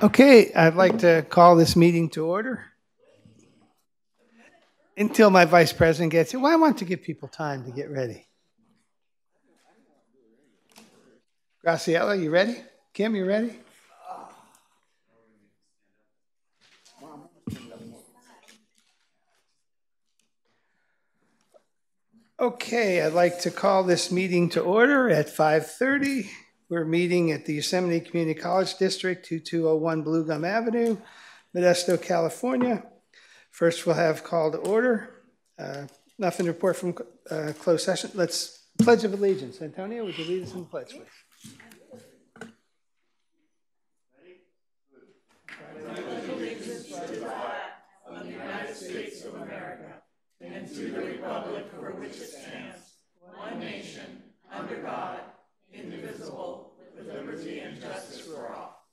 Okay, I'd like to call this meeting to order until my vice president gets here. Well, I want to give people time to get ready. Graciela, you ready? Kim, you ready? Okay, I'd like to call this meeting to order at 5:30. We're meeting at the Yosemite Community College District, 2201 Blue Gum Avenue, Modesto, California. First, we'll have call to order. Nothing to report from closed session. Let's Pledge of Allegiance. Antonio, would you lead us in the pledge, please? States of America, and to the republic for which it stands, one nation, under God, indivisible, with liberty and justice for all.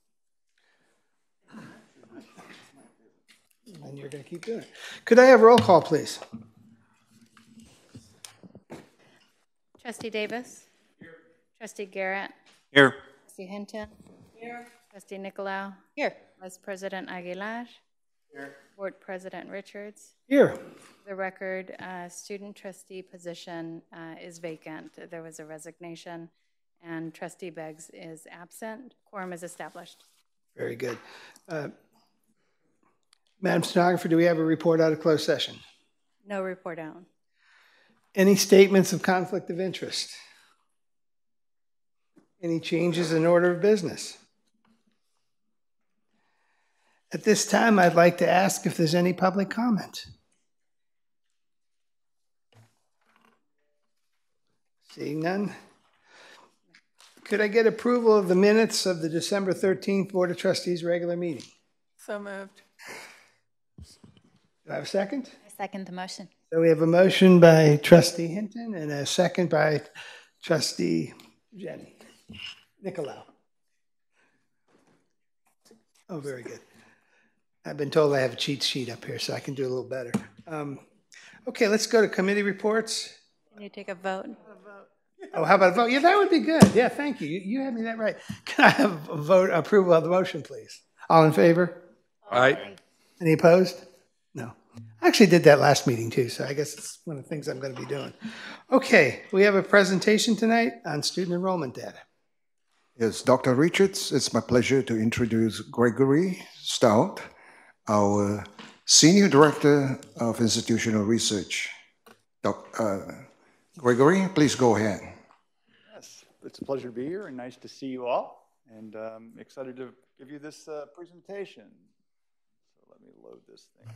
And you're going to keep doing it. Could I have roll call, please? Trustee Davis? Here. Trustee Garrett? Here. Trustee Hinton? Here. Trustee Nicolau? Here. Vice President Aguilar? Here. Board President Richards? Here. For the record, student trustee position is vacant. There was a resignation, and Trustee Beggs is absent. Quorum is established. Very good. Madam Stenographer, do we have a report out of closed session? No report out. Any statements of conflict of interest? Any changes in order of business? At this time, I'd like to ask if there's any public comment. Seeing none. Could I get approval of the minutes of the December 13th Board of Trustees regular meeting? So moved. Do I have a second? I second the motion. So we have a motion by Trustee Hinton and a second by Trustee Jenny. Nicolau. Oh, very good. I've been told I have a cheat sheet up here, so I can do a little better. Okay, let's go to committee reports. Can you take a vote? Oh, how about a vote? Yeah, that would be good. Yeah, thank you. You had me that right. Can I have a vote approval of the motion, please? All in favor? Aye. Any opposed? No. I actually did that last meeting too, so I guess it's one of the things I'm going to be doing. Okay, we have a presentation tonight on student enrollment data. Yes, Dr. Richards, it's my pleasure to introduce Gregory Stout, our Senior Director of Institutional Research. Gregory, please go ahead. Yes, it's a pleasure to be here and nice to see you all. And I'm excited to give you this presentation. So let me load this thing.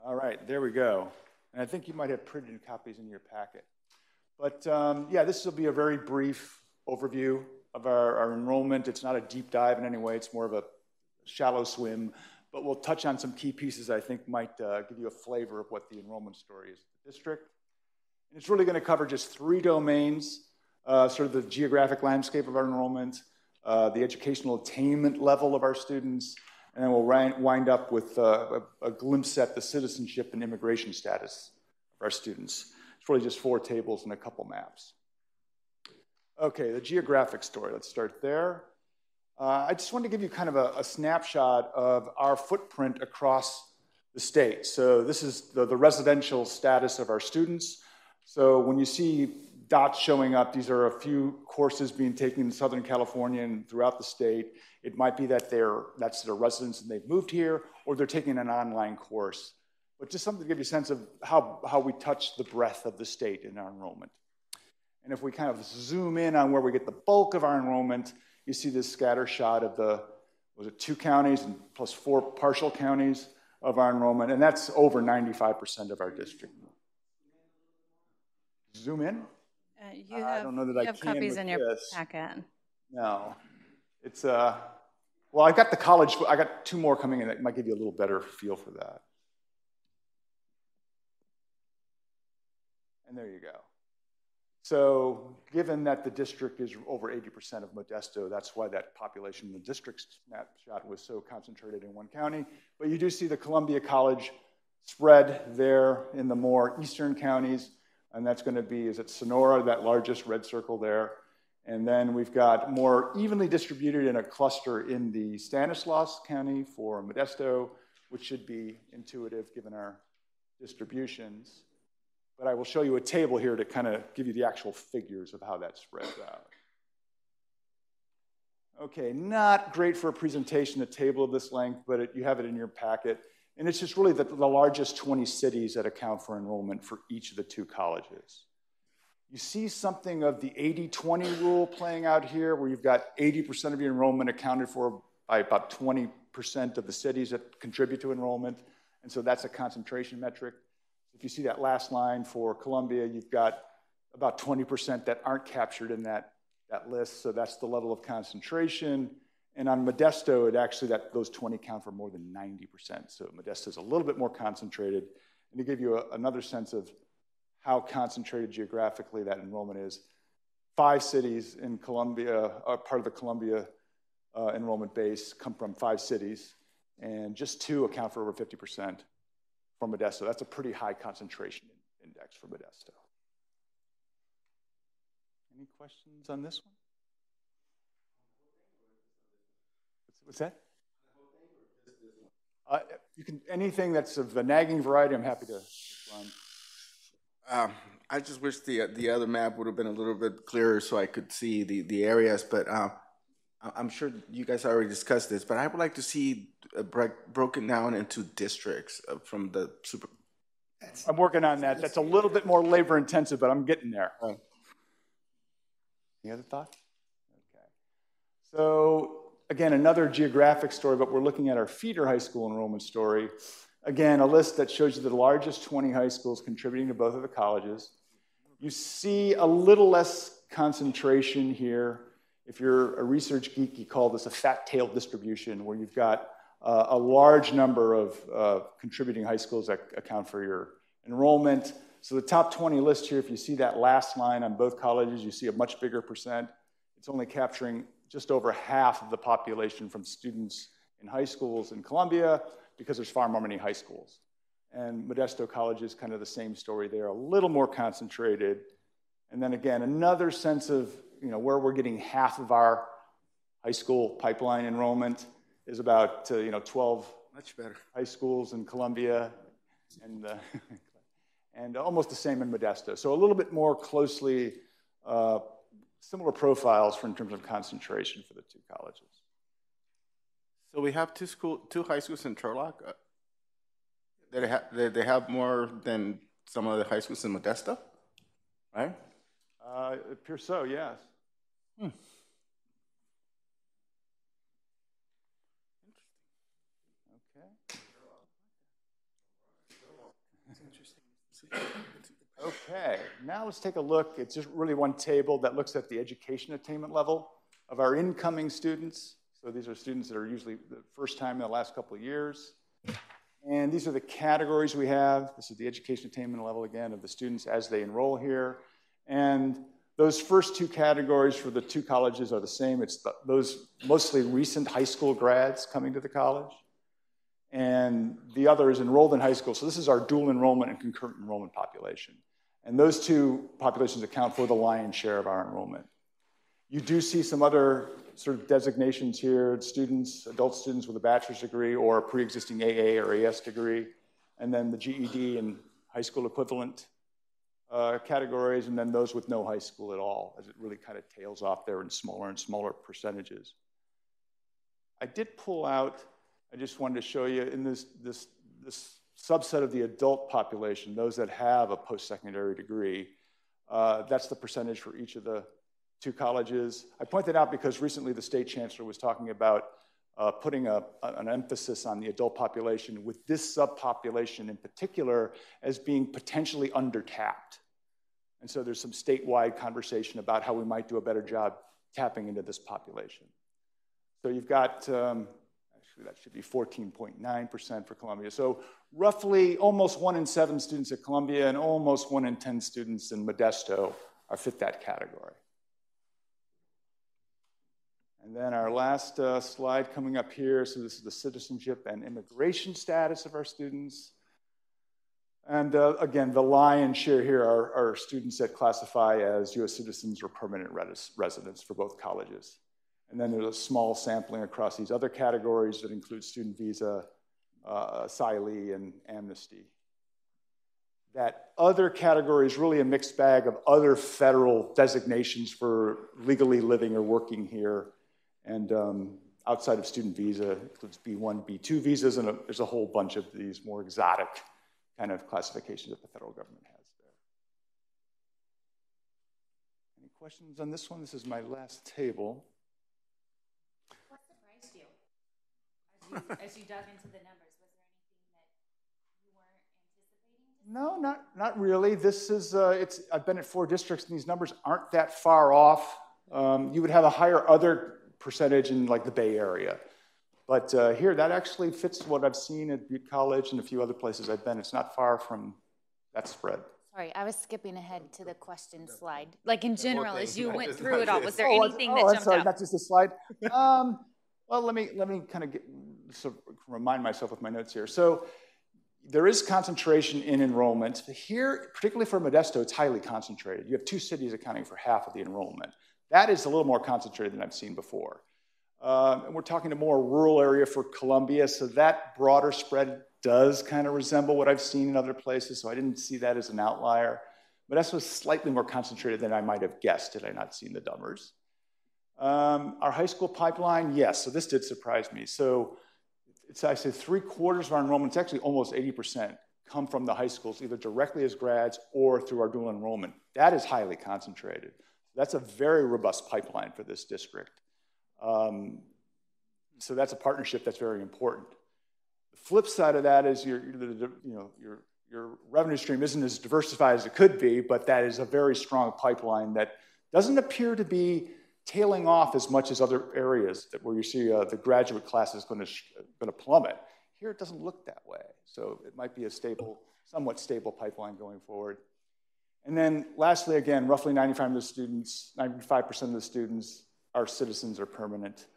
All right, there we go. And I think you might have printed copies in your packet. But yeah, this will be a very brief overview of our enrollment. It's not a deep dive in any way. It's more of a shallow swim. But we'll touch on some key pieces I think might give you a flavor of what the enrollment story is at the district. And it's really going to cover just 3 domains, sort of the geographic landscape of our enrollment, the educational attainment level of our students, and then we'll wind up with a glimpse at the citizenship and immigration status of our students. It's really just 4 tables and a couple maps. Okay, the geographic story, let's start there. I just wanted to give you kind of a snapshot of our footprint across the state. So this is the residential status of our students. So when you see dots showing up, these are a few courses being taken in Southern California and throughout the state. It might be that that's their residence and they've moved here, or they're taking an online course. But just something to give you a sense of how we touch the breadth of the state in our enrollment. And if we kind of zoom in on where we get the bulk of our enrollment, you see this scatter shot of the, 2 counties and plus 4 partial counties of our enrollment, and that's over 95% of our district. Zoom in? I don't know that I can copies in your this. packet. No. It's, well, I've got the college, I got 2 more coming in that might give you a little better feel for that. And there you go. So given that the district is over 80% of Modesto, that's why that population in the district snapshot was so concentrated in 1 county. But you do see the Columbia College spread there in the more eastern counties, And that's going to be, is it Sonora, that largest red circle there. And then we've got more evenly distributed in a cluster in the Stanislaus County for Modesto, which should be intuitive given our distributions. But I will show you a table here to kind of give you the actual figures of how that spreads out. Okay, not great for a presentation, a table of this length, but you have it in your packet. And it's just really the largest 20 cities that account for enrollment for each of the two colleges. You see something of the 80-20 rule playing out here, where you've got 80% of your enrollment accounted for by about 20% of the cities that contribute to enrollment. And so that's a concentration metric. If you see that last line for Columbia, you've got about 20% that aren't captured in that list. So that's the level of concentration. And on Modesto, it actually, those 20 count for more than 90%. So Modesto is a little bit more concentrated. And to give you another sense of how concentrated geographically that enrollment is, 5 cities in Columbia, part of the Columbia enrollment base, come from 5 cities, and just 2 account for over 50% from Modesto. That's a pretty high concentration index for Modesto. Any questions on this one? What's that? You can, anything that's of the nagging variety, I'm happy to run. I just wish the other map would have been a little bit clearer so I could see the areas, but I'm sure you guys already discussed this, but I would like to see broken down into districts from the super. I'm working on that. That's a little bit more labor intensive, but I'm getting there. Any other thoughts? Okay. So again, another geographic story, but we're looking at our feeder high school enrollment story. Again, a list that shows you the largest 20 high schools contributing to both of the colleges. You see a little less concentration here. If you're a research geek, you call this a fat-tailed distribution, where you've got a large number of contributing high schools that account for your enrollment. So the top 20 list here, if you see that last line on both colleges, you see a much bigger percent. It's only capturing just over half of the population from students in high schools in Columbia, because there's far more many high schools. And Modesto College is kind of the same story there, a little more concentrated. And then again, another sense of where we're getting half of our high school pipeline enrollment is about 12 much better high schools in Columbia, and almost the same in Modesto. So a little bit more closely similar profiles in terms of concentration for the two colleges. So we have two high schools in Turlock. They have more than some of the high schools in Modesto, right? It appears so, yes. Okay, now let's take a look. It's just really one table that looks at the education attainment level of our incoming students. So these are students that are usually the first time in the last couple of years. And these are the categories we have. This is the education attainment level, again, of the students as they enroll here. And those first 2 categories for the 2 colleges are the same. It's those mostly recent high school grads coming to the college. And the other is enrolled in high school. So this is our dual enrollment and concurrent enrollment population. And those 2 populations account for the lion's share of our enrollment. You do see some other sort of designations here, students, adult students with a bachelor's degree or a pre-existing AA or AS degree, and then the GED and high school equivalent categories, and then those with no high school at all, as it really kind of tails off there in smaller and smaller percentages. I did pull out, I just wanted to show you in this subset of the adult population, those that have a post-secondary degree, that's the percentage for each of the 2 colleges. I point that out because recently the state chancellor was talking about putting an emphasis on the adult population, with this subpopulation in particular as being potentially undertapped. And so there's some statewide conversation about how we might do a better job tapping into this population. So you've got, actually that should be 14.9% for Columbia. So roughly almost 1 in 7 students at Columbia and almost 1 in 10 students in Modesto fit that category. And then our last slide coming up here. So this is the citizenship and immigration status of our students. And again, the lion's share here are students that classify as U.S. citizens or permanent residents for both colleges. And then there's a small sampling across these other categories that include student visa, asylee, and amnesty. That other category is really a mixed bag of other federal designations for legally living or working here. And outside of student visa, it includes B1, B2 visas, and there's a whole bunch of these more exotic kind of classifications that the federal government has there. Any questions on this one? This is my last table. What surprised you as you dug into the numbers? Was there anything that you weren't anticipating? No, not really. This is, I've been at 4 districts, and these numbers aren't that far off. You would have a higher other percentage in like the Bay Area. But here, that actually fits what I've seen at Butte College and a few other places I've been. It's not far from that spread. Sorry, I was skipping ahead to the question slide. Like in general, as you went just through it all, was there Oh, anything that I'm jumped sorry, out? not just the slide. Well, let me kind of remind myself with my notes here. So there is concentration in enrollment. Here, particularly for Modesto, it's highly concentrated. You have 2 cities accounting for half of the enrollment. That is a little more concentrated than I've seen before. And we're talking a more rural area for Columbia, so that broader spread does kind of resemble what I've seen in other places, so I didn't see that as an outlier. Modesto was slightly more concentrated than I might have guessed had I not seen the numbers. Our high school pipeline, yes, so this did surprise me. So it's actually 3/4 of our enrollment, it's actually almost 80%, come from the high schools, either directly as grads or through our dual enrollment. That is highly concentrated. That's a very robust pipeline for this district. So that's a partnership that's very important. The flip side of that is your revenue stream isn't as diversified as it could be, but that is a very strong pipeline that doesn't appear to be tailing off as much as other areas where you see the graduate class is going to plummet. Here it doesn't look that way. So it might be a stable, somewhat stable pipeline going forward. And then lastly, again, roughly 95% of the students are citizens or permanent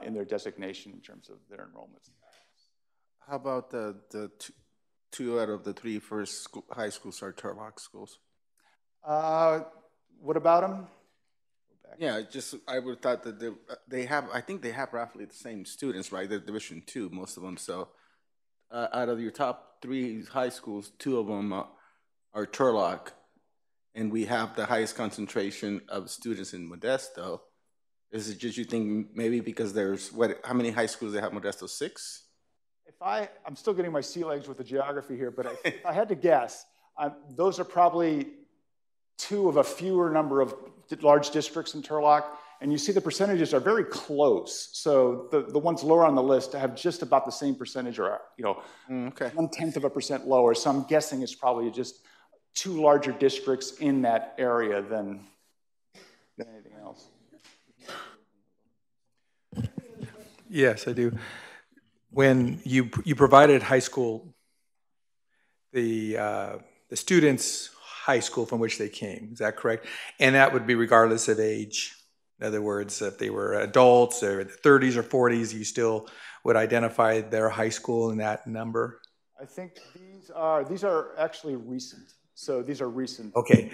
in their designation in terms of their enrollment. How about the two out of the 3 first high schools are Turlock schools? What about them? Yeah, I would have thought that they have, I think they have roughly the same students, right? They're Division II, most of them. So out of your top 3 high schools, 2 of them are Turlock, and we have the highest concentration of students in Modesto. Is it just you think maybe because there's, how many high schools they have Modesto? 6? I'm still getting my sea legs with the geography here, but if I had to guess, those are probably 2 of a fewer number of large districts in Turlock, and you see the percentages are very close. So the ones lower on the list have just about the same percentage, or 0.1% lower. So I'm guessing it's probably just 2 larger districts in that area than anything else. Yes, I do. When you provided high school, the students' high school from which they came, is that correct? And that would be regardless of age. In other words, if they were adults or in the 30s or 40s, you still would identify their high school in that number? I think these are actually recent. So these are recent. Okay,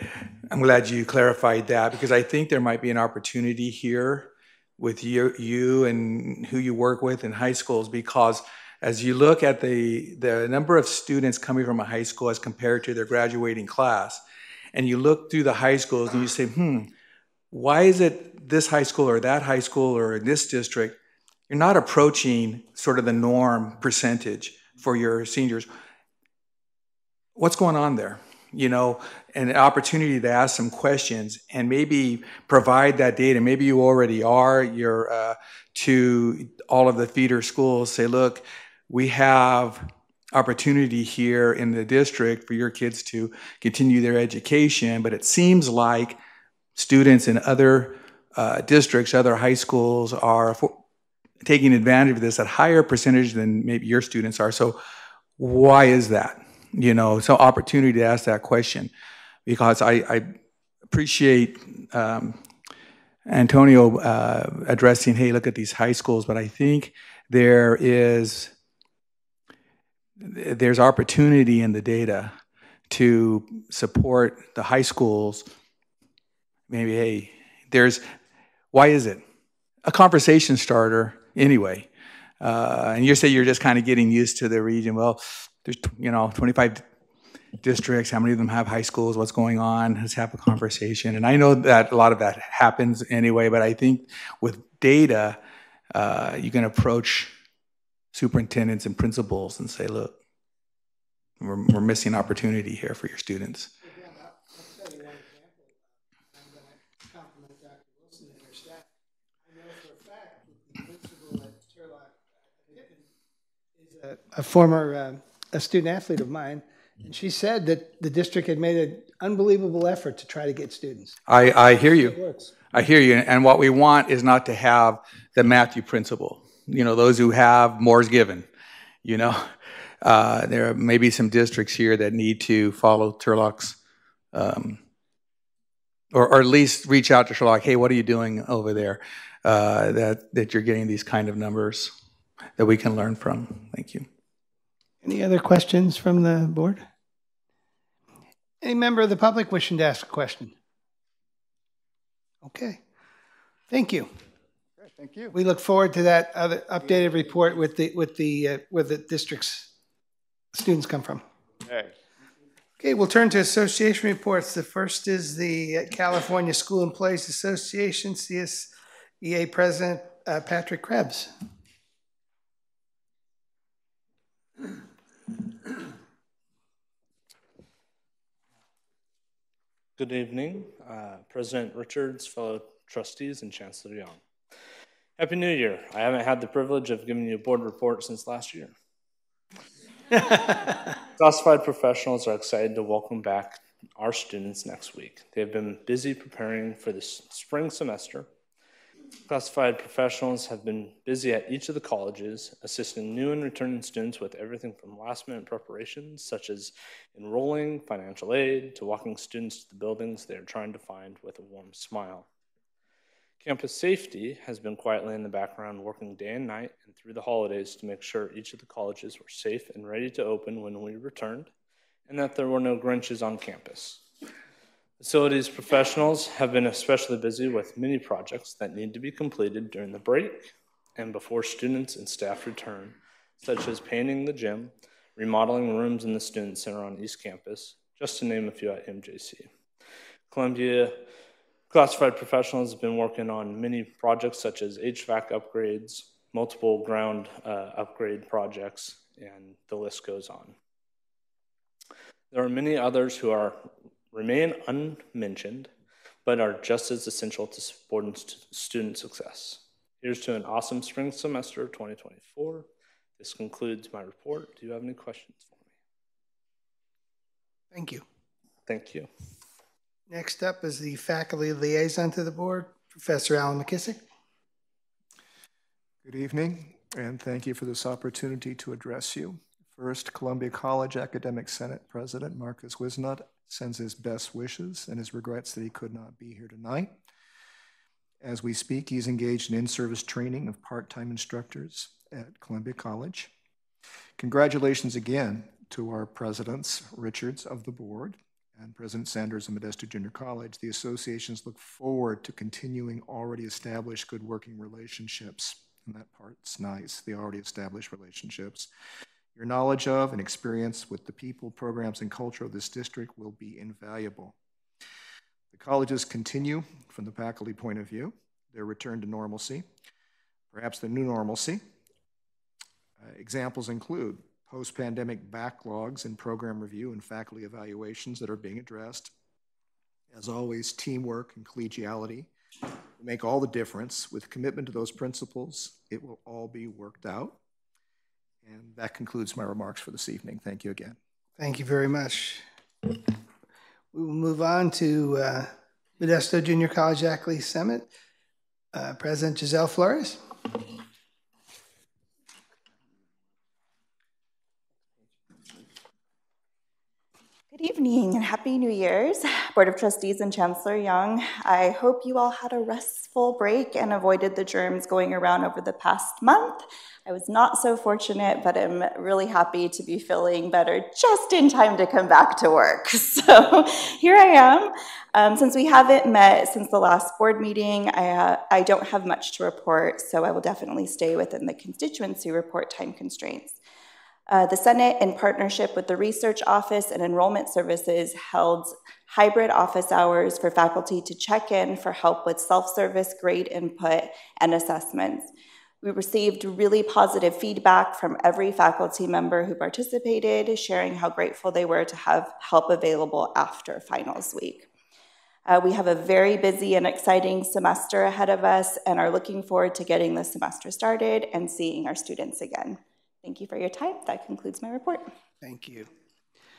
I'm glad you clarified that, because I think there might be an opportunity here with you and who you work with in high schools, because as you look at the number of students coming from a high school as compared to their graduating class, and you look through the high schools and you say, why is it this high school or that high school or in this district, you're not approaching sort of the norm percentage for your seniors? What's going on there? You know, an opportunity to ask some questions and maybe provide that data. Maybe you already are. You're to all of the feeder schools, say, look, we have opportunity here in the district for your kids to continue their education, but it seems like students in other districts, other high schools are taking advantage of this at higher percentage than maybe your students are. So why is that? You know, so opportunity to ask that question, because I appreciate Antonio addressing, hey, look at these high schools, but I think there's opportunity in the data to support the high schools, maybe, hey, why is it? A conversation starter anyway. And you say you're just kind of getting used to the region. Well, there's 25 districts. How many of them have high schools? What's going on? Let's have a conversation. And I know that a lot of that happens anyway, but I think with data, you can approach superintendents and principals and say, look, we're missing opportunity here for your students. Again, I'll tell you one example. I'm going to compliment Dr. Wilson and her staff. I know for a fact that the principal at Turlock is a former a student athlete of mine, and she said that the district had made an unbelievable effort to try to get students. I hear you. It works. I hear you. And what we want is not to have the Matthew principle. Those who have, more is given. There may be some districts here that need to follow Turlock's, or at least reach out to Turlock. Hey, what are you doing over there? That you're getting these kind of numbers that we can learn from. Thank you. Any other questions from the board? Any member of the public wishing to ask a question? Okay. Thank you. Okay, thank you. We look forward to that other updated report with the where the district's students come from. Okay. Okay, we'll turn to association reports. The first is the California School Employees Association, CSEA President Patrick Krebs. Good evening, President Richards, fellow trustees, and Chancellor Young. Happy New Year. I haven't had the privilege of giving you a board report since last year. Classified professionals are excited to welcome back our students next week. They have been busy preparing for the spring semester. Classified professionals have been busy at each of the colleges, assisting new and returning students with everything from last-minute preparations, such as enrolling, financial aid, to walking students to the buildings they are trying to find with a warm smile. Campus safety has been quietly in the background, working day and night and through the holidays to make sure each of the colleges were safe and ready to open when we returned, and that there were no Grinches on campus. Facilities professionals have been especially busy with many projects that need to be completed during the break and before students and staff return, such as painting the gym, remodeling rooms in the Student Center on East Campus, just to name a few at MJC. Columbia Classified Professionals have been working on many projects such as HVAC upgrades, multiple ground upgrade projects, and the list goes on. There are many others who remain unmentioned, but are just as essential to supporting student success. Here's to an awesome spring semester of 2024. This concludes my report. Do you have any questions for me? Thank you. Thank you. Next up is the faculty liaison to the board, Professor Alan McKissick. Good evening, and thank you for this opportunity to address you. First, Columbia College Academic Senate President Marcus Wisnot sends his best wishes and his regrets that he could not be here tonight. As we speak, he's engaged in in-service training of part-time instructors at Columbia College. Congratulations again to our presidents, Richards of the board, and President Sanders of Modesto Junior College. The associations look forward to continuing already established good working relationships. And that part's nice, the already established relationships. Your knowledge of and experience with the people, programs, and culture of this district will be invaluable. The colleges continue, from the faculty point of view, their return to normalcy, perhaps the new normalcy. Examples include post-pandemic backlogs in program review and faculty evaluations that are being addressed. As always, teamwork and collegiality will make all the difference. With commitment to those principles, it will all be worked out. And that concludes my remarks for this evening. Thank you again. Thank you very much. We will move on to Modesto Junior College Ackley Summit. President Giselle Flores. Good evening and Happy New Year's, Board of Trustees and Chancellor Young. I hope you all had a restful break and avoided the germs going around over the past month. I was not so fortunate, but I'm really happy to be feeling better just in time to come back to work. So here I am. Since we haven't met since the last board meeting, I don't have much to report, so I will definitely stay within the constituency report time constraints. The Senate, in partnership with the Research Office and Enrollment Services, held hybrid office hours for faculty to check in for help with self-service grade input and assessments. We received really positive feedback from every faculty member who participated, sharing how grateful they were to have help available after finals week. We have a very busy and exciting semester ahead of us and are looking forward to getting the semester started and seeing our students again. Thank you for your time. That concludes my report. Thank you.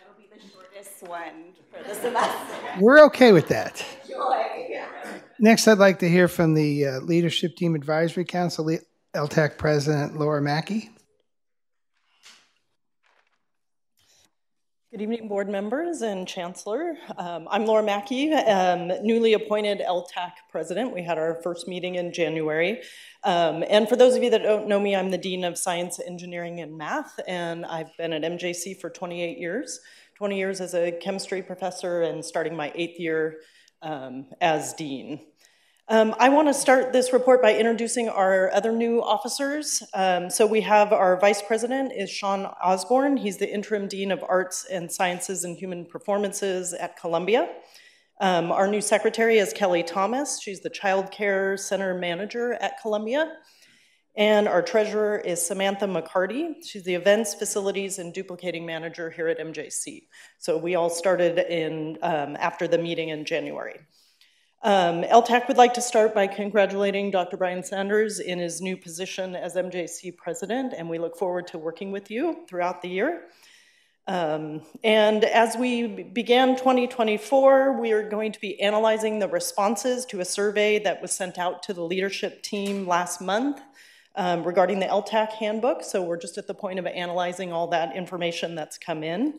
That'll be the shortest one for the semester. We're okay with that. Joy. Next, I'd like to hear from the Leadership Team Advisory Council, LTAC President Laura Mackey. Good evening, board members and Chancellor. I'm Laura Mackey, newly appointed LTAC president. We had our first meeting in January. And for those of you that don't know me, I'm the Dean of Science, Engineering, and Math, and I've been at MJC for 28 years, 20 years as a chemistry professor and starting my 8th year as Dean. I want to start this report by introducing our other new officers. So we have our Vice President is Sean Osborne. He's the Interim Dean of Arts and Sciences and Human Performances at Columbia. Our new Secretary is Kelly Thomas. She's the Child Care Center Manager at Columbia. And our Treasurer is Samantha McCarty. She's the Events, Facilities, and Duplicating Manager here at MJC. So we all started in after the meeting in January. LTAC would like to start by congratulating Dr. Brian Sanders in his new position as MJC president, and we look forward to working with you throughout the year. And as we began 2024, we are going to be analyzing the responses to a survey that was sent out to the leadership team last month regarding the LTAC handbook. So we're just at the point of analyzing all that information that's come in.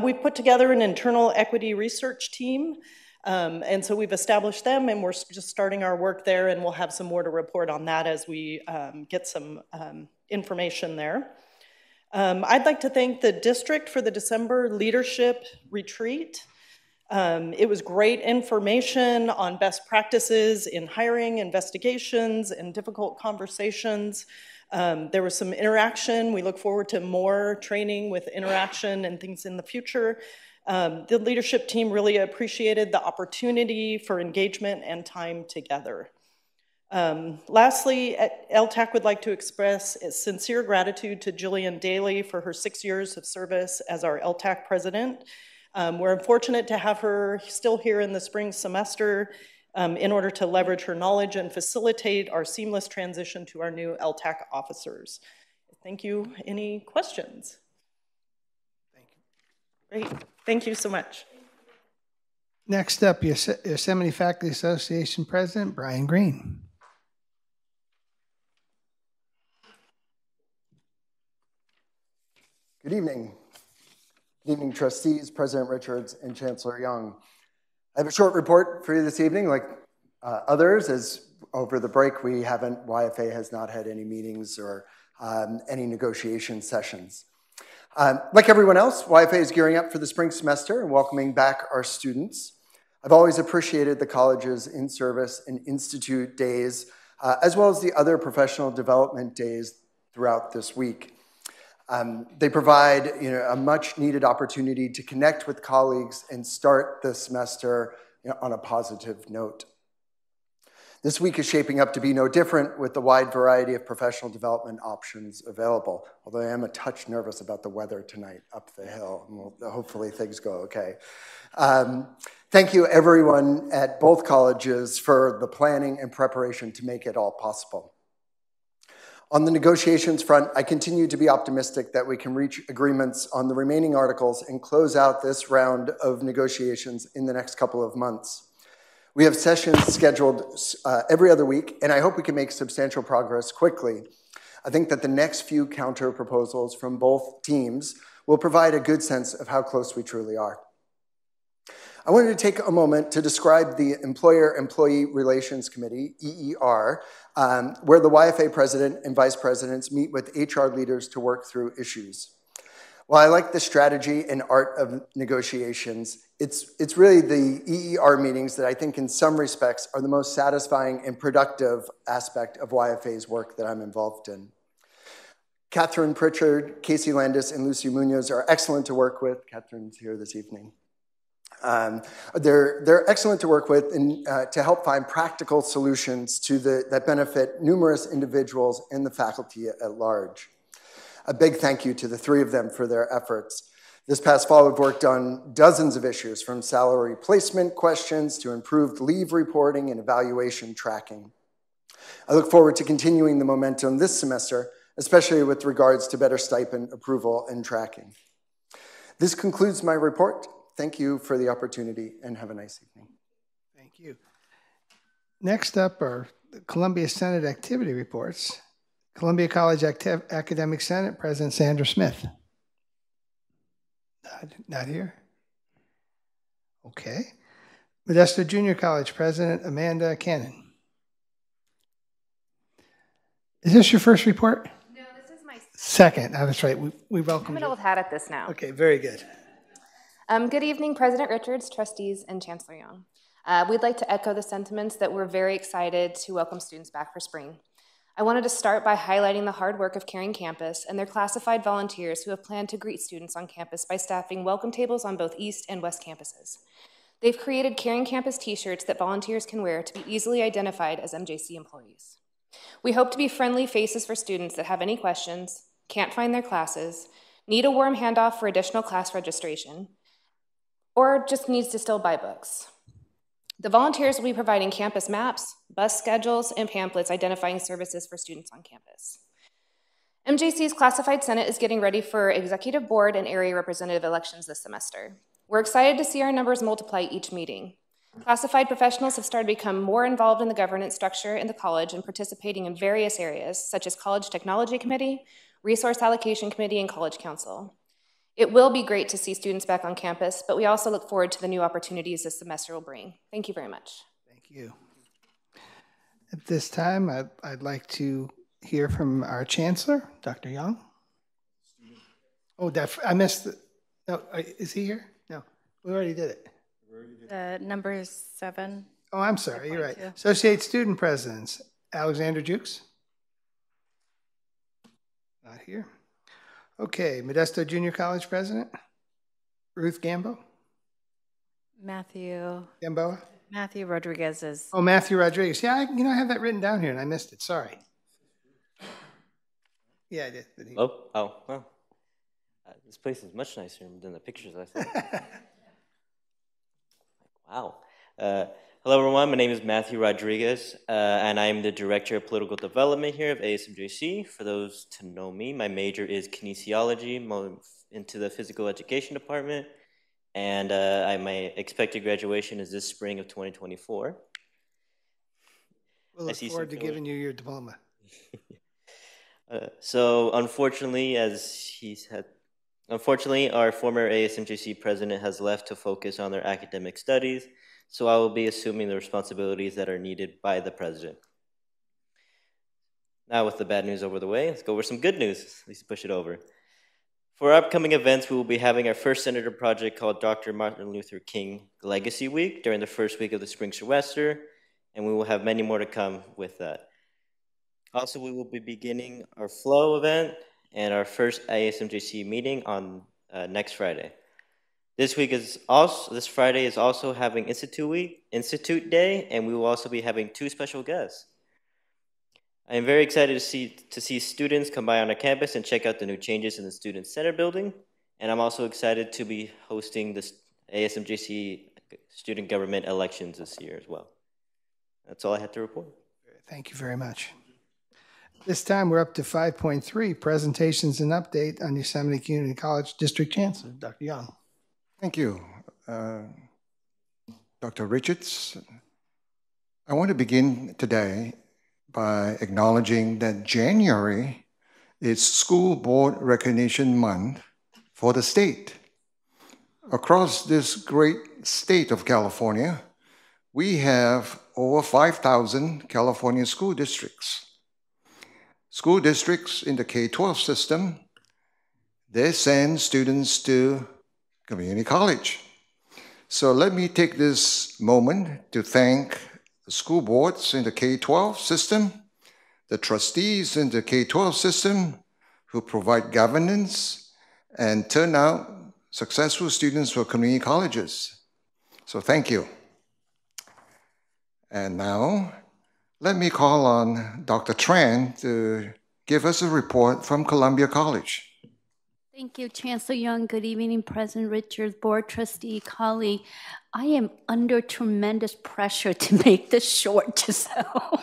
We've put together an internal equity research team. And so we've established them, and we're just starting our work there, and we'll have some more to report on that as we get some information there. I'd like to thank the district for the December leadership retreat. It was great information on best practices in hiring, investigations, and difficult conversations. There was some interaction. We look forward to more training with interaction and things in the future. The leadership team really appreciated the opportunity for engagement and time together. Lastly, LTAC would like to express sincere gratitude to Jillian Daly for her 6 years of service as our LTAC president. We're fortunate to have her still here in the spring semester in order to leverage her knowledge and facilitate our seamless transition to our new LTAC officers. Thank you. Any questions? Great. Thank you so much. Next up, Yosemite Faculty Association President Brian Green. Good evening. Good evening, trustees, President Richards, and Chancellor Young. I have a short report for you this evening. Like others, as over the break, YFA has not had any meetings or any negotiation sessions. Like everyone else, YFA is gearing up for the spring semester and welcoming back our students. I've always appreciated the college's in-service and institute days, as well as the other professional development days throughout this week. They provide a much-needed opportunity to connect with colleagues and start the semester on a positive note. This week is shaping up to be no different with the wide variety of professional development options available, although I am a touch nervous about the weather tonight up the hill. And hopefully things go okay. Thank you everyone at both colleges for the planning and preparation to make it all possible. On the negotiations front, I continue to be optimistic that we can reach agreements on the remaining articles and close out this round of negotiations in the next couple of months. We have sessions scheduled every other week, and I hope we can make substantial progress quickly. I think that the next few counter proposals from both teams will provide a good sense of how close we truly are. I wanted to take a moment to describe the Employer-Employee Relations Committee, EER, where the YFA president and vice presidents meet with HR leaders to work through issues. While I like the strategy and art of negotiations, it's really the EER meetings that I think in some respects are the most satisfying and productive aspect of YFA's work that I'm involved in. Catherine Pritchard, Casey Landis, and Lucy Munoz are excellent to work with. Catherine's here this evening. They're excellent to work with and to help find practical solutions that benefit numerous individuals and the faculty at large. A big thank you to the three of them for their efforts. This past fall, we've worked on dozens of issues, from salary placement questions to improved leave reporting and evaluation tracking. I look forward to continuing the momentum this semester, especially with regards to better stipend approval and tracking. This concludes my report. Thank you for the opportunity, and have a nice evening. Thank you. Next up are the Columbia Senate activity reports. Columbia College Academic Senate, President Sandra Smith. Not here? Okay. Modesto Junior College President Amanda Cannon. Is this your first report? No, this is my second. Oh, that's right. We welcome I'm an you. old hat at this now. Okay, very good. Good evening, President Richards, trustees, and Chancellor Young. We'd like to echo the sentiments that we're very excited to welcome students back for spring. I wanted to start by highlighting the hard work of Caring Campus and their classified volunteers who have planned to greet students on campus by staffing welcome tables on both East and West campuses. They've created Caring Campus t-shirts that volunteers can wear to be easily identified as MJC employees. We hope to be friendly faces for students that have any questions, can't find their classes, need a warm handoff for additional class registration, or just needs to still buy books. The volunteers will be providing campus maps, bus schedules, and pamphlets identifying services for students on campus. MJC's Classified Senate is getting ready for executive board and area representative elections this semester. We're excited to see our numbers multiply each meeting. Classified professionals have started to become more involved in the governance structure in the college and participating in various areas, such as College Technology Committee, Resource Allocation Committee, and College Council. It will be great to see students back on campus, but we also look forward to the new opportunities this semester will bring. Thank you very much. Thank you. At this time, I'd like to hear from our Chancellor, Dr. Young. Oh, I missed the, no, is he here? No, we already did it. Number 7. Oh, I'm sorry, you're right. Associate Student Presidents, Alexander Jukes. Not here. Okay, Modesto Junior College President, Ruth Gambo. Matthew Rodriguez is. Oh, Matthew Rodriguez. Yeah, I have that written down here and I missed it. Sorry. Yeah, I did. Well, this place is much nicer than the pictures I saw. Wow. Hello, everyone. My name is Matthew Rodriguez, and I'm the Director of Political Development here of ASMJC. For those to know me, my major is kinesiology, into the physical education department, and my expected graduation is this spring of 2024. We'll look forward to giving you your diploma. So, unfortunately, our former ASMJC president has left to focus on their academic studies. So I will be assuming the responsibilities that are needed by the president. Now with the bad news over the way, let's go over some good news. At least push it over. For our upcoming events, we will be having our first senator project called Dr. Martin Luther King Legacy Week during the first week of the spring semester, and we will have many more to come with that. Also, we will be beginning our Flow event and our first ASMJC meeting on next Friday. This Friday is also having Institute Day, and we will also be having 2 special guests. I am very excited to see students come by on our campus and check out the new changes in the Student Center building, and I'm also excited to be hosting the ASMJC student government elections this year as well. That's all I had to report. Thank you very much. This time we're up to 5.3, presentations and update on Yosemite Community College District Chancellor, Dr. Young. Thank you, Dr. Richards. I want to begin today by acknowledging that January is School Board Recognition Month for the state. Across this great state of California, we have over 5,000 California school districts. School districts in the K-12 system, they send students to community college. So let me take this moment to thank the school boards in the K-12 system, the trustees in the K-12 system who provide governance and turn out successful students for community colleges. So thank you. And now, let me call on Dr. Tran to give us a report from Columbia College. Thank you, Chancellor Young. Good evening, President Richards, Board Trustee, colleague. I am under tremendous pressure to make this short, Giselle.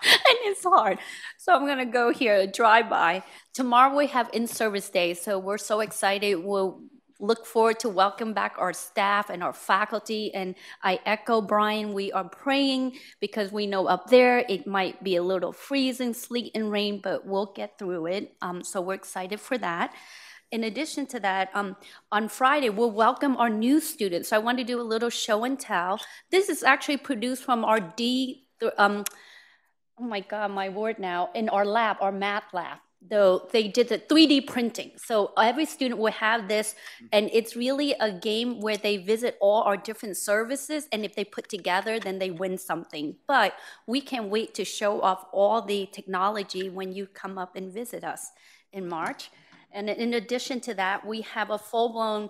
And it's hard. So I'm going to go here, drive-by. Tomorrow we have in-service day, so we're so excited. We'll look forward to welcome back our staff and our faculty. And I echo Brian, we are praying because we know up there it might be a little freezing, sleet and rain, but we'll get through it. So we're excited for that. In addition to that, on Friday, we'll welcome our new students. So I want to do a little show and tell. This is actually produced from our oh my God, my word now, in our lab, our math lab. Though they did the 3D printing. So every student will have this, and it's really a game where they visit all our different services, and if they put together, then they win something. But we can't wait to show off all the technology when you come up and visit us in March. And in addition to that, we have a full-blown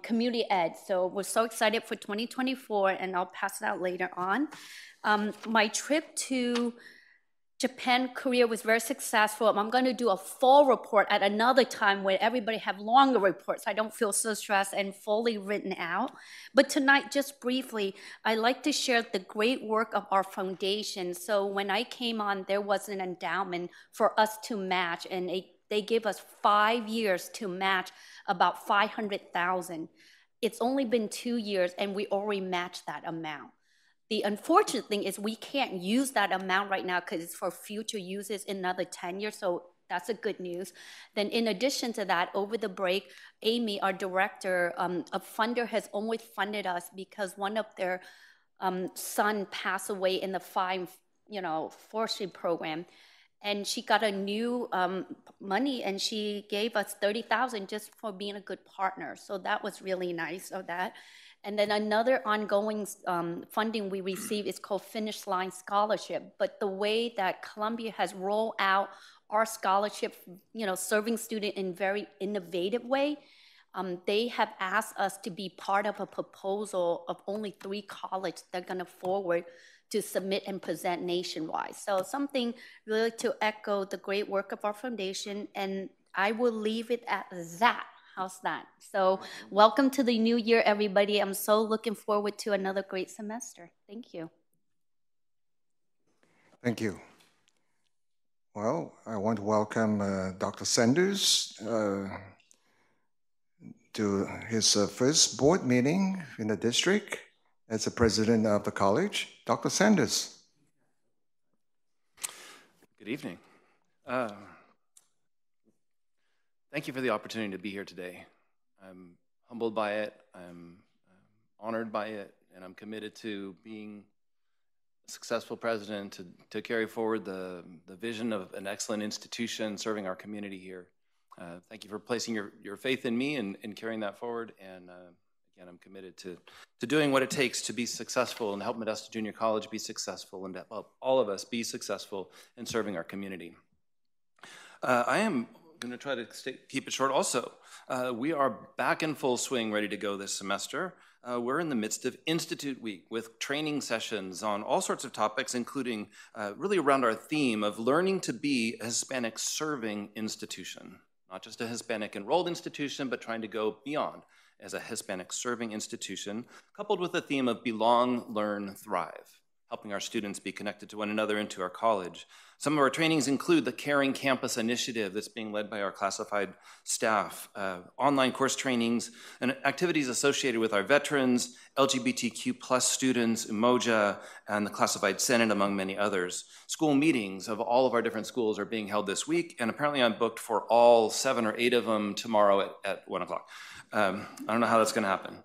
community ed. So we're so excited for 2024, and I'll pass it out later on. My trip to Japan, Korea was very successful. I'm going to do a full report at another time where everybody have longer reports. I don't feel so stressed and fully written out. But tonight, just briefly, I'd like to share the great work of our foundation. So when I came on, there was an endowment for us to match, and they gave us 5 years to match about $500,000. It's only been 2 years, and we already matched that amount. The unfortunate thing is we can't use that amount right now because it's for future uses in another 10 years, so that's a good news. Then in addition to that, over the break, Amy, our director, a funder has always funded us because one of their son passed away in the forestry program. And she got a new money, and she gave us $30,000 just for being a good partner. So that was really nice of that. And then another ongoing funding we receive is called Finish Line Scholarship. But the way that Columbia has rolled out our scholarship, serving students in very innovative way, they have asked us to be part of a proposal of only 3 colleges they're going to forward to submit and present nationwide. So something really to echo the great work of our foundation, and I will leave it at that. How's that? So welcome to the new year, everybody. I'm so looking forward to another great semester. Thank you. Thank you. Well, I want to welcome Dr. Sanders to his first board meeting in the district as the president of the college. Dr. Sanders. Good evening. Thank you for the opportunity to be here today. I'm humbled by it, I'm honored by it, and I'm committed to being a successful president to carry forward the vision of an excellent institution serving our community here. Thank you for placing your faith in me and carrying that forward. And again, I'm committed to doing what it takes to be successful and help Modesto Junior College be successful and help all of us be successful in serving our community. I am going to try to keep it short also. We are back in full swing, ready to go this semester. We're in the midst of Institute Week with training sessions on all sorts of topics, including really around our theme of learning to be a Hispanic serving institution. Not just a Hispanic enrolled institution, but trying to go beyond as a Hispanic serving institution, coupled with the theme of belong, learn, thrive, helping our students be connected to one another and to our college. Some of our trainings include the Caring Campus Initiative that's being led by our classified staff, online course trainings, and activities associated with our veterans, LGBTQ+ students, Umoja, and the Classified Senate, among many others. School meetings of all of our different schools are being held this week, and apparently I'm booked for all 7 or 8 of them tomorrow at 1 o'clock. I don't know how that's going to happen.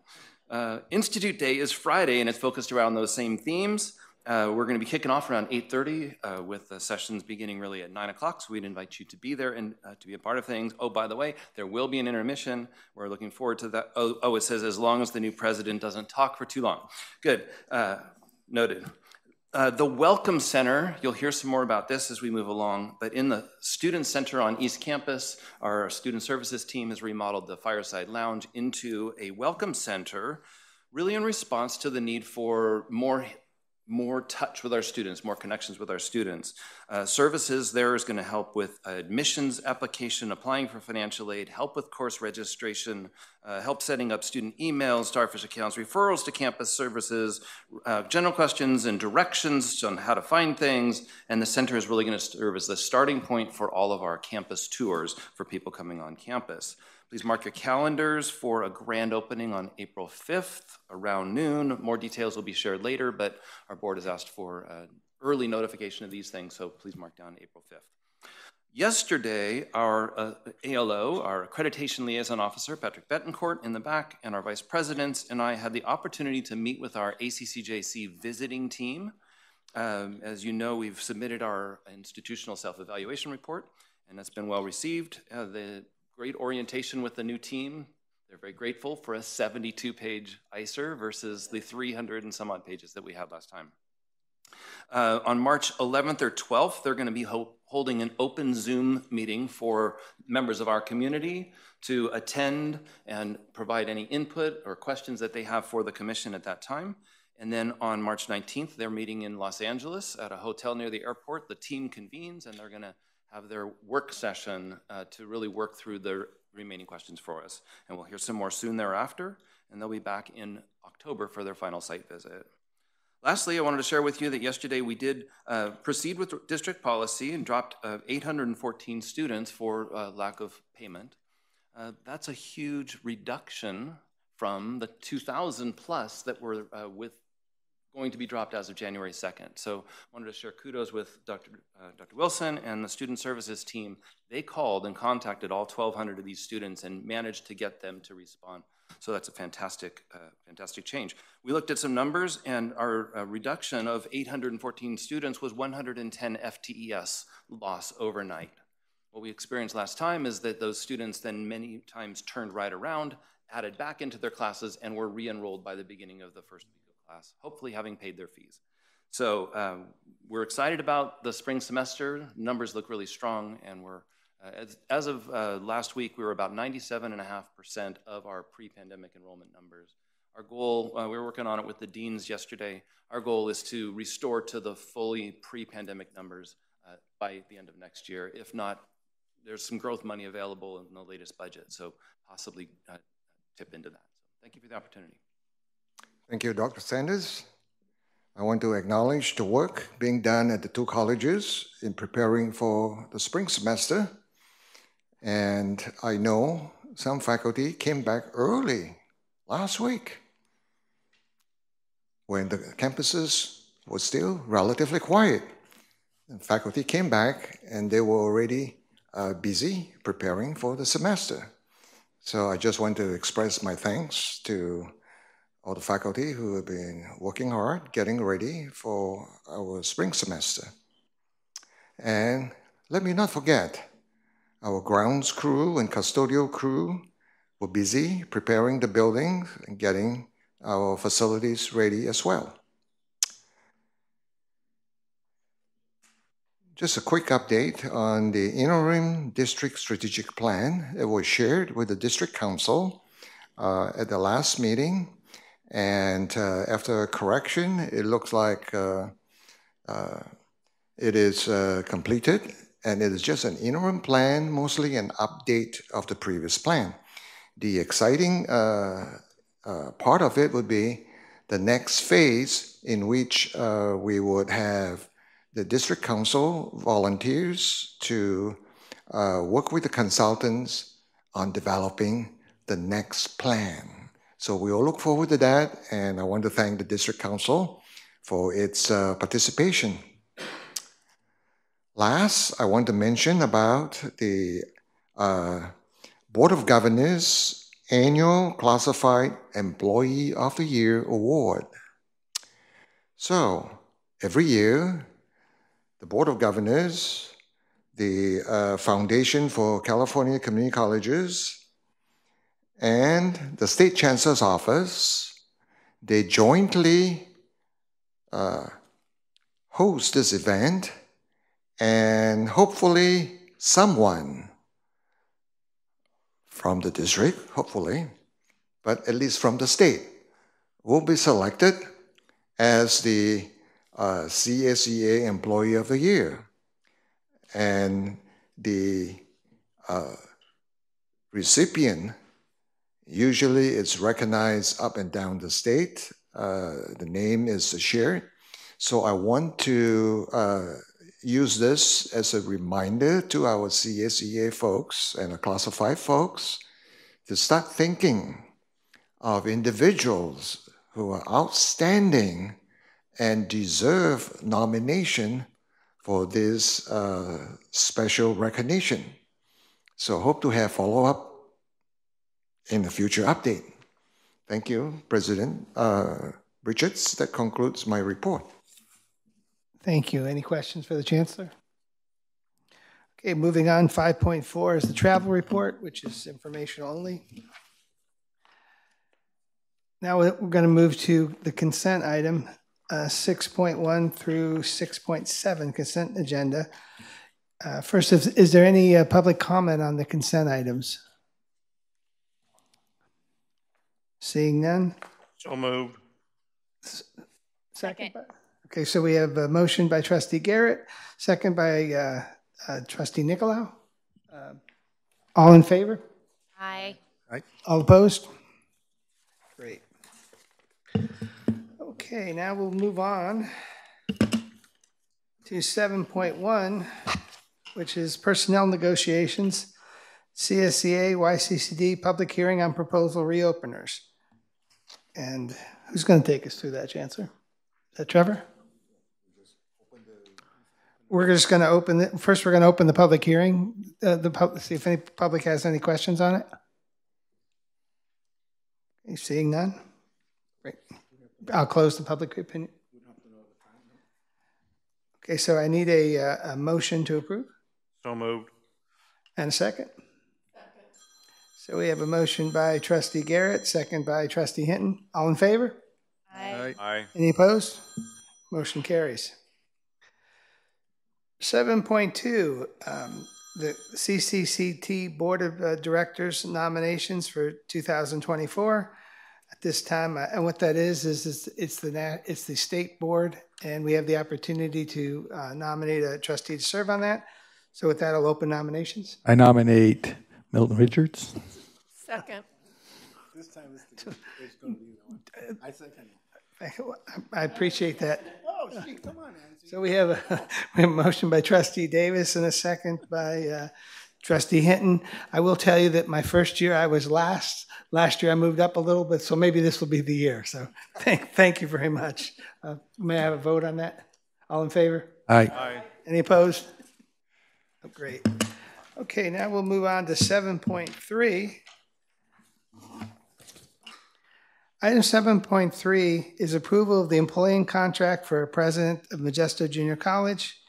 Institute Day is Friday, and it's focused around those same themes. We're going to be kicking off around 8:30 with the sessions beginning really at 9 o'clock, so we'd invite you to be there and to be a part of things. Oh, by the way, there will be an intermission. We're looking forward to that. Oh, it says as long as the new president doesn't talk for too long. Good, noted. The Welcome Center, you'll hear some more about this as we move along, but in the Student Center on East Campus, our Student Services team has remodeled the Fireside Lounge into a Welcome Center, really in response to the need for more touch with our students, more connections with our students. Services there is going to help with admissions application, applying for financial aid, help with course registration, help setting up student emails, Starfish accounts, referrals to campus services, general questions and directions on how to find things, and the center is really going to serve as the starting point for all of our campus tours for people coming on campus. Please mark your calendars for a grand opening on April 5th around noon. More details will be shared later, but our board has asked for early notification of these things, so please mark down April 5th. Yesterday, our ALO, our Accreditation Liaison Officer, Patrick Betancourt in the back, and our Vice Presidents and I had the opportunity to meet with our ACCJC visiting team. As you know, we've submitted our institutional self-evaluation report, and that's been well received. The great orientation with the new team. They're very grateful for a 72-page ICER versus the 300 and some odd pages that we had last time. On March 11th or 12th, they're going to be holding an open Zoom meeting for members of our community to attend and provide any input or questions that they have for the commission at that time. And then on March 19th, they're meeting in Los Angeles at a hotel near the airport. The team convenes and they're going to have their work session to really work through the remaining questions for us. And we'll hear some more soon thereafter, and they'll be back in October for their final site visit. Lastly, I wanted to share with you that yesterday we did proceed with district policy and dropped 814 students for lack of payment. That's a huge reduction from the 2,000 plus that were going to be dropped as of January 2nd. So I wanted to share kudos with Dr. Wilson and the Student Services team. They called and contacted all 1,200 of these students and managed to get them to respond. So that's a fantastic, fantastic change. We looked at some numbers, and our reduction of 814 students was 110 FTES loss overnight. What we experienced last time is that those students then many times turned right around, added back into their classes, and were re-enrolled by the beginning of the first week of class, hopefully having paid their fees. So we're excited about the spring semester. Numbers look really strong, and we're as of last week, we were about 97.5% of our pre-pandemic enrollment numbers. Our goal, we were working on it with the deans yesterday, our goal is to restore to the fully pre-pandemic numbers by the end of next year. If not, there's some growth money available in the latest budget, so possibly tip into that. So thank you for the opportunity. Thank you, Dr. Sanders. I want to acknowledge the work being done at the two colleges in preparing for the spring semester. And I know some faculty came back early last week when the campuses were still relatively quiet. And faculty came back and they were already busy preparing for the semester. So I just want to express my thanks to all the faculty who have been working hard, getting ready for our spring semester. And let me not forget, our grounds crew and custodial crew were busy preparing the building and getting our facilities ready as well. Just a quick update on the interim district strategic plan that was shared with the district council at the last meeting. And after correction, it looks like it is completed. And it is just an interim plan, mostly an update of the previous plan. The exciting part of it would be the next phase in which we would have the district council volunteers to work with the consultants on developing the next plan. So we all look forward to that, and I want to thank the district council for its participation. Last, I want to mention about the Board of Governors Annual Classified Employee of the Year Award. So, every year, the Board of Governors, the Foundation for California Community Colleges, and the State Chancellor's Office, they jointly host this event, and hopefully someone from the district, hopefully, but at least from the state, will be selected as the CSEA Employee of the Year. And the recipient, usually it's recognized up and down the state. The name is shared. So I want to use this as a reminder to our CSEA folks and the classified folks to start thinking of individuals who are outstanding and deserve nomination for this special recognition. So hope to have follow-up in a future update. Thank you, President Richards. That concludes my report. Thank you. Any questions for the Chancellor? Okay, moving on, 5.4 is the travel report, which is informational only. Now we're going to move to the consent item, 6.1 through 6.7 consent agenda. First, is there any public comment on the consent items? Seeing none? So moved. Second. Okay, so we have a motion by Trustee Garrett, second by Trustee Nicolau. All in favor? Aye. All opposed? Great. Okay, now we'll move on to 7.1, which is personnel negotiations, CSEA, YCCD, public hearing on proposal reopeners. And who's going to take us through that, Chancellor? Is that Trevor? We're just going to open it. First, we're going to open the public hearing. See if any public has any questions on it. Are you seeing none? Great. I'll close the public opinion. Okay, so I need a motion to approve. So moved. And a second? Second. So we have a motion by Trustee Garrett, second by Trustee Hinton. All in favor? Aye. Aye. Any opposed? Motion carries. 7.2, the CCCT Board of Directors nominations for 2024. At this time, and what that is it's the state board, and we have the opportunity to nominate a trustee to serve on that. So with that, I'll open nominations. I nominate Milton Richards. Second. This time it's going to be the one. I second. I appreciate that. Oh, gee, come on, Nancy. So we have a motion by Trustee Davis and a second by Trustee Hinton. I will tell you that my first year I was last. Last year I moved up a little bit, so maybe this will be the year. So thank you very much. May I have a vote on that? All in favor? Aye. Aye. Any opposed? Oh, great. Okay, now we'll move on to 7.3. Item 7.3 is approval of the employee contract for President of Modesto Junior College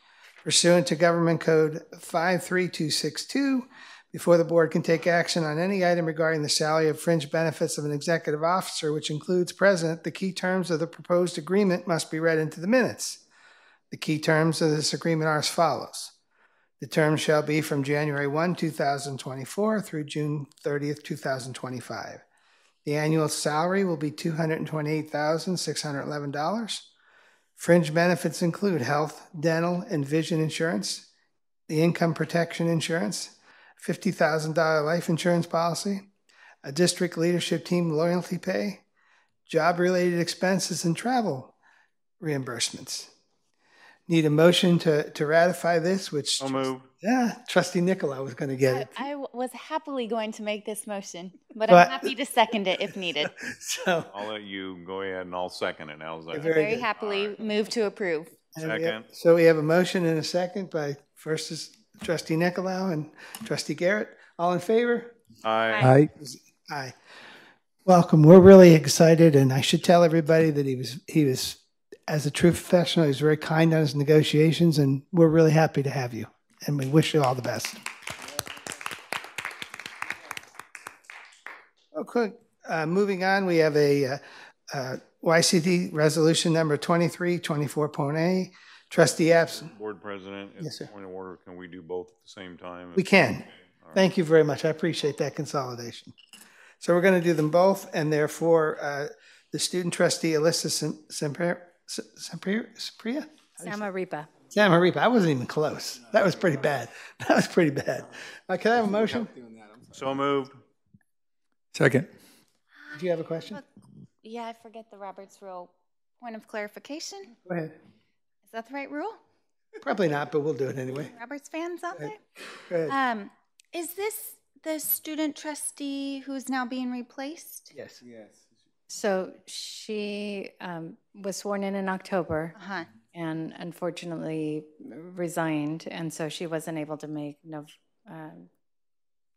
pursuant to Government Code 53262. Before the board can take action on any item regarding the salary of fringe benefits of an executive officer, which includes president, the key terms of the proposed agreement must be read into the minutes. The key terms of this agreement are as follows. The term shall be from January 1, 2024 through June 30th, 2025. The annual salary will be $228,611. Fringe benefits include health, dental, and vision insurance, the income protection insurance, $50,000 life insurance policy, a district leadership team loyalty pay, job-related expenses, and travel reimbursements. Need a motion to ratify this, which Trustee Nicolau was going to get it. I was happily going to make this motion, but I'm happy to second it if needed. So I'll let you go ahead and I'll second it. How's that? Very happily move to approve. Second. So we have a motion and a second by first is Trustee Nicolau and Trustee Garrett. All in favor? Aye. Aye. Welcome. We're really excited, and I should tell everybody that he was, as a true professional, he was very kind on his negotiations, and we're really happy to have you, and we wish you all the best. Okay, moving on, we have a YCD resolution number 2324.A. Trustee absent. Board President, Yes, sir. point of order, can we do both at the same time? We can. Thank you very much. I appreciate that consolidation. So we're going to do them both, and therefore, the student trustee, Alyssa Samaripa. Samaripa. I wasn't even close. That was pretty bad. That was pretty bad. Can I have a motion? So moved. Second. Do you have a question? Yeah, I forget the Roberts Rule. Point of clarification? Go ahead. Is that the right rule? Probably not, but we'll do it anyway. Roberts fans out there? Go ahead. Is this the student trustee who's now being replaced? Yes. So she was sworn in October Uh-huh. and unfortunately resigned, and so she wasn't able to make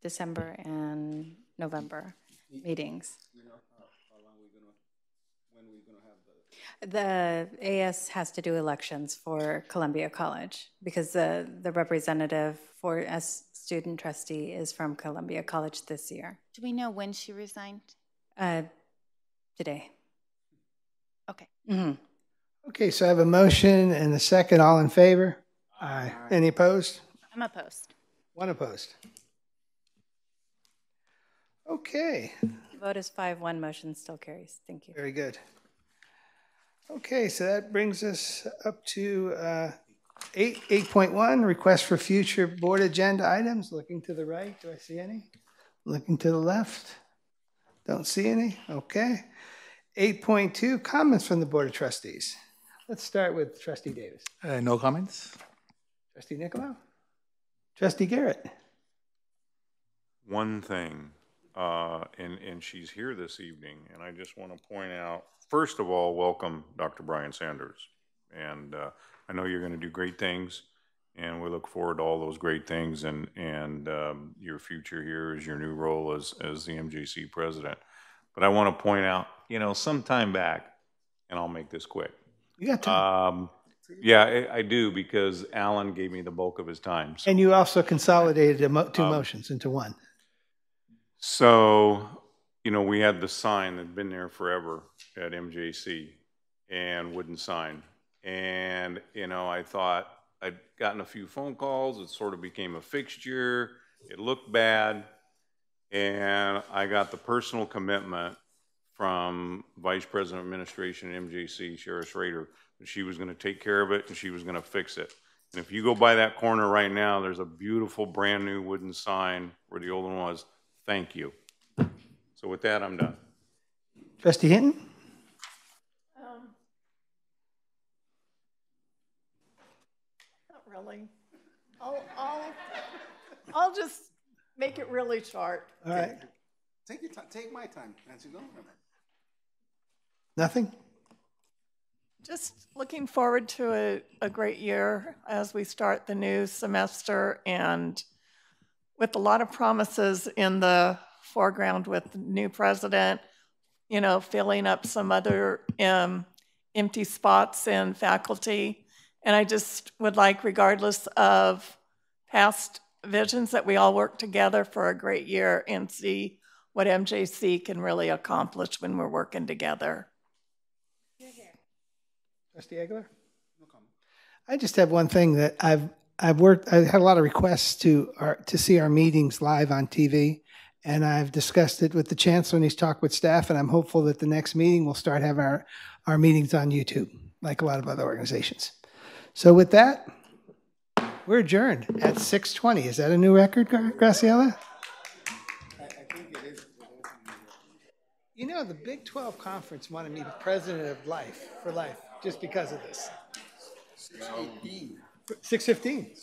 December and November meetings. The AS has to do elections for Columbia College because the representative for as student trustee is from Columbia College this year. Do we know when she resigned? Today. Okay. Mm-hmm. Okay, so I have a motion and a second. All in favor? Aye. Any opposed? I'm opposed. One opposed. Okay, The vote is 5-1. Motion still carries. Thank you. very good. Okay, so that brings us up to 8.1, request for future board agenda items. Looking to the right, do I see any? Looking to the left? Don't see any? Okay. 8.2, comments from the Board of Trustees. Let's start with Trustee Davis. No comments? Trustee Nicolau? Trustee Garrett? One thing, and she's here this evening, and I just want to point out, first of all, welcome Dr. Brian Sanders. And I know you're going to do great things, and we look forward to all those great things and your future here as your new role as the MJC president. But I want to point out, some time back, and I'll make this quick. You got time. Yeah, I do, because Alan gave me the bulk of his time. So. And you also consolidated two motions into one. So, we had the sign that'd been there forever at MJC and wouldn't sign. And, I thought I'd gotten a few phone calls. It sort of became a fixture. It looked bad. And I got the personal commitment from Vice President of Administration at MJC, Sheriff Schrader, that she was going to take care of it and she was going to fix it. And if you go by that corner right now, there's a beautiful brand new wooden sign where the old one was. Thank you. So with that, I'm done. Trustee Hinton? Not really. I'll just make it really short. All right. Take your time. Take my time, Nancy. Go. Nothing? Just looking forward to a great year as we start the new semester, and with a lot of promises in the foreground with the new president, filling up some other empty spots in faculty. And I just would like, regardless of past visions, that we all work together for a great year and see what MJC can really accomplish when we're working together. Trustee Aguilar? No comment. I just have one thing that I've had a lot of requests to see our meetings live on TV, and I've discussed it with the chancellor, and he's talked with staff, and I'm hopeful that the next meeting we'll start having our meetings on YouTube, like a lot of other organizations. So with that, we're adjourned at 6:20. Is that a new record, Graciela? I think it is. The Big 12 Conference wanted me the president of life, for life, just because of this. 6:18. 6:15.